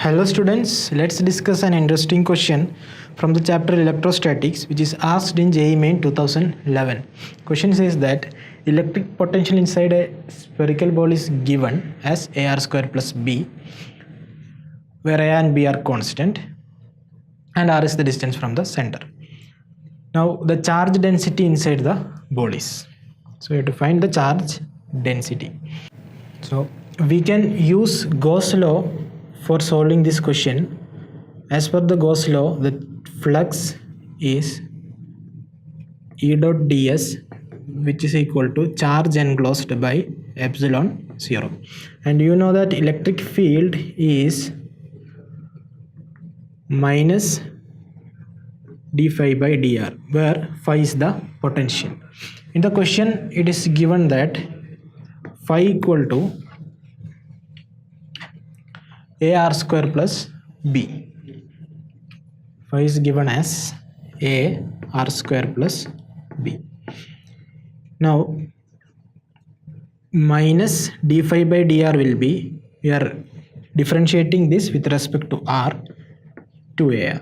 Hello students, let's discuss an interesting question from the chapter electrostatics which is asked in JEE Main 2011. Question says that electric potential inside a spherical ball is given as AR square plus B, where A and B are constant and R is the distance from the center. Now the charge density inside the ball is. So you have to find the charge density. So we can use Gauss law for solving this question. As per the Gauss law, the flux is E dot ds, which is equal to charge enclosed by epsilon 0. And you know that electric field is minus d phi by dr, where phi is the potential. In the question, it is given that phi equal to AR square plus B. Phi is given as AR square plus B. Now minus d phi by dr will be, we are differentiating this with respect to R to AR.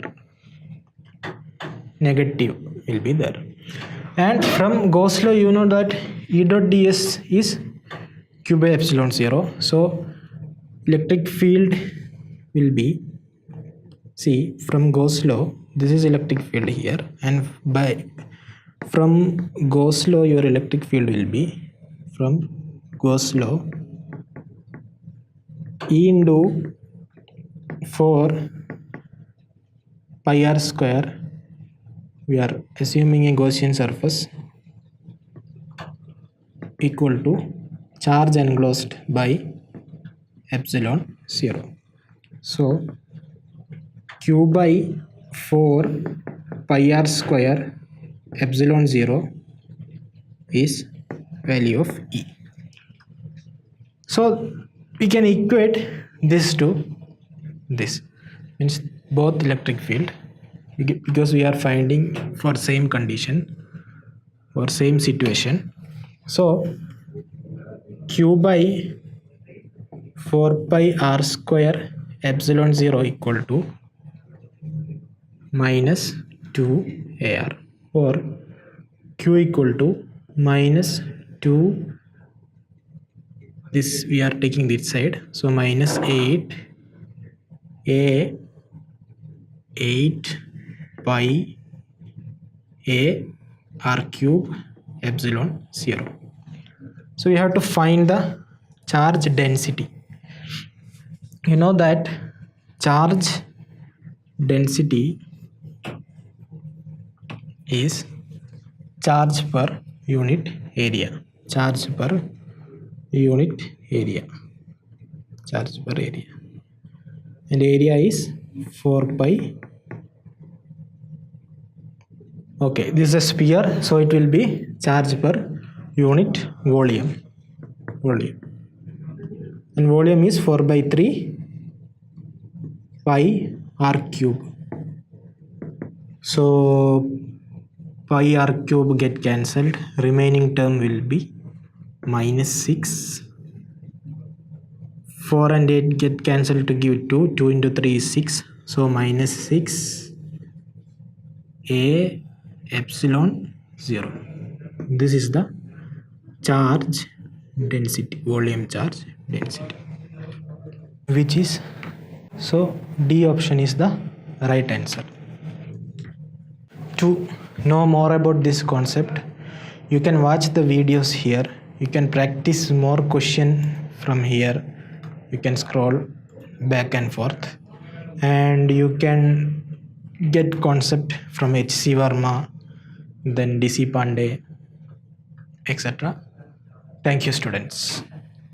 Negative will be there. And from Gauss law you know that E dot ds is q by epsilon 0. So electric field will be, see, from Gauss law, this is electric field here, and from Gauss law your electric field will be, from Gauss law, E into 4 pi r square, we are assuming a Gaussian surface, equal to charge enclosed by epsilon 0. So q by 4 pi r square epsilon 0 is value of E. So we can equate this to this, means both electric field, because we are finding for same condition, for same situation. So q by 4 pi r square epsilon 0 equal to minus 2 AR, or q equal to minus 2, this we are taking this side, so minus 8 pi A r cube epsilon 0. So we have to find the charge density. You know that charge density is charge per unit area, charge per unit area, charge per area, and area is 4 pi. Okay, this is a sphere, so it will be charge per unit volume, and volume is 4 by 3 pi r cube. So pi r cube get cancelled, remaining term will be minus 6. 4 and 8 get cancelled to give 2. 2 into 3 is 6. So minus 6 A epsilon 0. This is the charge density, volume charge density, which is, so D option is the right answer. To know more about this concept, you can watch the videos here. You can practice more question from here. You can scroll back and forth, and you can get concept from H.C. Verma, then D.C. Pandey, etc. Thank you, students.